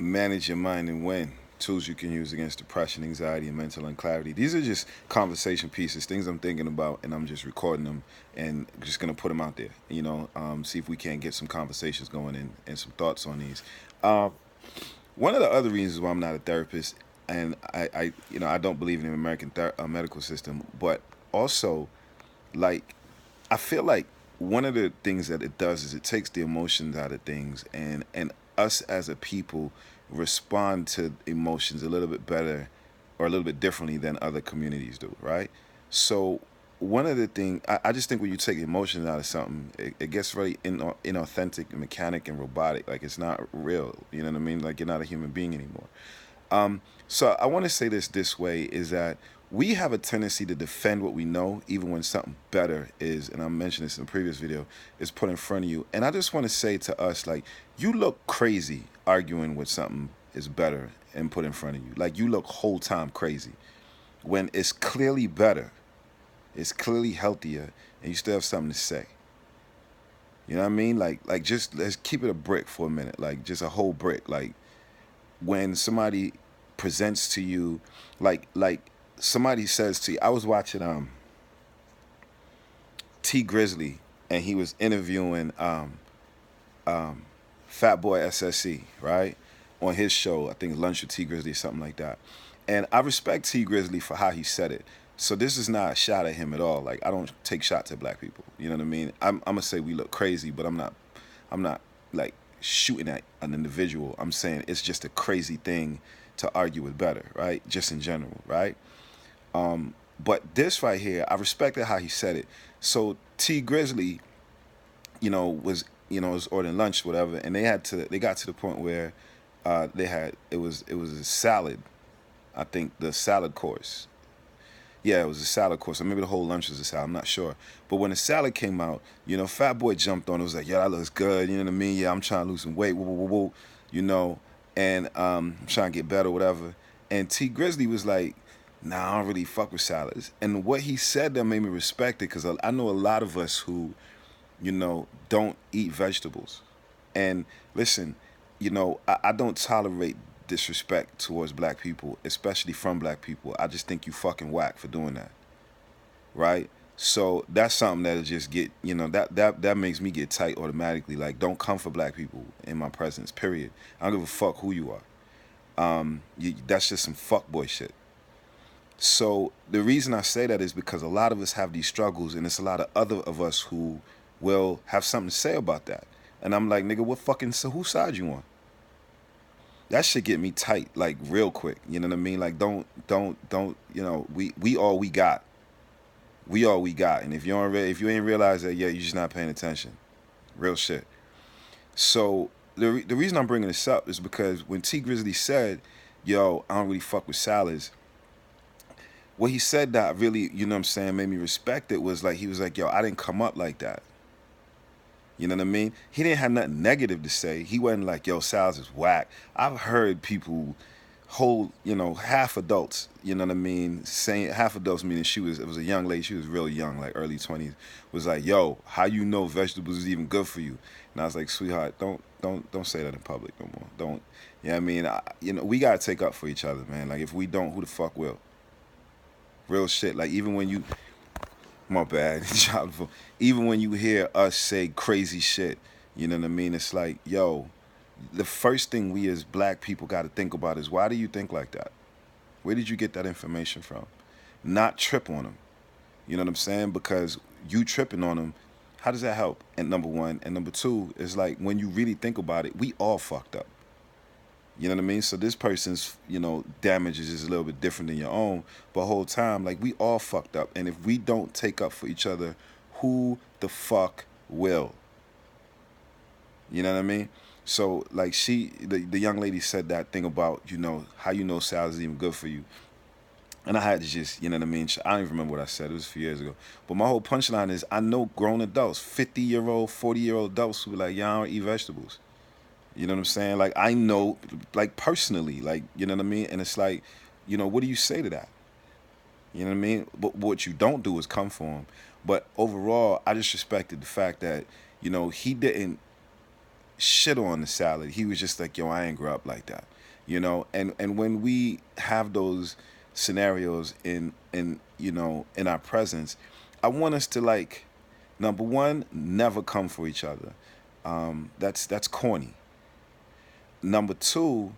Manage your mind and win. Tools you can use against depression, anxiety, and mental unclarity. These are just conversation pieces, things I'm thinking about, and I'm just recording them and just gonna put them out there. See if we can't get some conversations going and some thoughts on these. Um, One of the other reasons why I'm not a therapist, and I don't believe in the American medical system, but also like I feel like one of the things that it does is it takes the emotions out of things, and us as a people respond to emotions a little bit better or a little bit differently than other communities do, right? So one of the things I just think when you take emotions out of something, it gets very inauthentic and mechanic and robotic. Like it's not real. You know what I mean? Like you're not a human being anymore. So I want to say this way is that we have a tendency to defend what we know, even when something better is, and I mentioned this in the previous video, is put in front of you. And I just want to say to us, like, you look crazy arguing with something is better and put in front of you. Like you look whole time crazy when it's clearly better, it's clearly healthier, and you still have something to say. You know what I mean? Like just let's keep it a brick for a minute, like just a whole brick. Like when somebody presents to you like somebody says to you, I was watching T Grizzly, and he was interviewing Fatboy SSE, right? On his show, I think Lunch with T Grizzly or something like that. And I respect T Grizzly for how he said it. So this is not a shot at him at all. Like I don't take shots at black people. You know what I mean? I'm gonna say we look crazy, but I'm not like shooting at an individual. I'm saying it's just a crazy thing to argue with better, right? Just in general, right? But this right here, I respected how he said it. So T Grizzly, was ordering lunch, whatever, and they got to the point where they had it was a salad. I think the salad course. Yeah, it was a salad course. Or maybe the whole lunch was a salad. I'm not sure. But when the salad came out, Fat Boy jumped on. It was like, yeah, that looks good. You know what I mean? Yeah, I'm trying to lose some weight. Woo, woo, woo, woo, and I'm trying to get better, whatever. And T Grizzly was like, nah, I don't really fuck with salads. And what he said that made me respect it because I know a lot of us who, don't eat vegetables. And listen, I don't tolerate disrespect towards black people, especially from black people. I just think you fucking whack for doing that, right? So that's something that'll just get, that makes me get tight automatically. Like, don't come for black people in my presence, period. I don't give a fuck who you are. That's just some fuckboy shit. So the reason I say that is because a lot of us have these struggles, and it's a lot of other of us who will have something to say about that. And I'm like, nigga, what fucking, so whose side you on? That should get me tight, like real quick. You know what I mean? Like, don't. We all we got. We all we got. And if if you ain't realize that yet, you're just not paying attention. Real shit. So the reason I'm bringing this up is because when T Grizzly said, "Yo, I don't really fuck with salads," what he said that really, you know what I'm saying, made me respect it was like he was like, "Yo, I didn't come up like that." You know what I mean? He didn't have nothing negative to say. He wasn't like, yo, Sal's is whack. I've heard people whole, half adults, you know what I mean? Saying half adults meaning it was a young lady, she was really young, like early 20s, was like, yo, how you know vegetables is even good for you? And I was like, sweetheart, don't say that in public no more. Don't, you know what I mean? We gotta take up for each other, man. Like if we don't, who the fuck will? Real shit. Like even when you my bad. Even when you hear us say crazy shit, you know what I mean? It's like, yo, the first thing we as black people got to think about is why do you think like that? Where did you get that information from? Not trip on them. You know what I'm saying? Because you tripping on them, how does that help? And number one. And number two is like when you really think about it, we all fucked up. You know what I mean? So this person's, damages is a little bit different than your own. But whole time, like we all fucked up. And if we don't take up for each other, who the fuck will? You know what I mean? So like the young lady said that thing about, how you know salad is even good for you. And I had to just, you know what I mean? I don't even remember what I said. It was a few years ago. But my whole punchline is I know grown adults, 50-year-old, 40-year-old adults who be like, yeah, I don't eat vegetables. You know what I'm saying? Like, I know, like, personally, like, you know what I mean? And it's like, what do you say to that? You know what I mean? But what you don't do is come for him. But overall, I just respected the fact that, he didn't shit on the salad. He was just like, yo, I ain't grow up like that, you know. And when we have those scenarios in you know in our presence, I want us to like, number one, never come for each other. That's corny. Number two,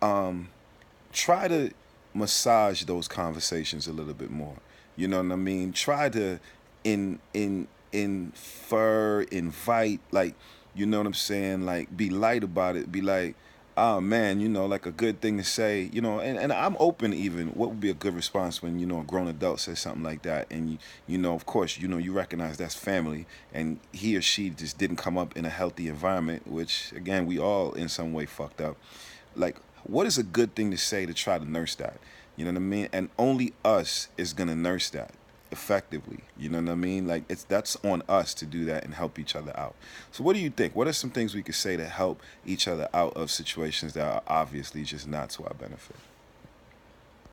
try to massage those conversations a little bit more. You know what I mean? Try to invite, like, you know what I'm saying? Like, be light about it. Be like, oh man, you know, like a good thing to say, you know, and I'm open even. What would be a good response when, you know, a grown adult says something like that? And you know, of course, you know, you recognize that's family and he or she just didn't come up in a healthy environment, which again, we all in some way fucked up. Like, what is a good thing to say to try to nurse that? You know what I mean? And only us is gonna nurse that effectively. You know what I mean? Like, that's on us to do that and help each other out. So what do you think? What are some things we could say to help each other out of situations that are obviously just not to our benefit?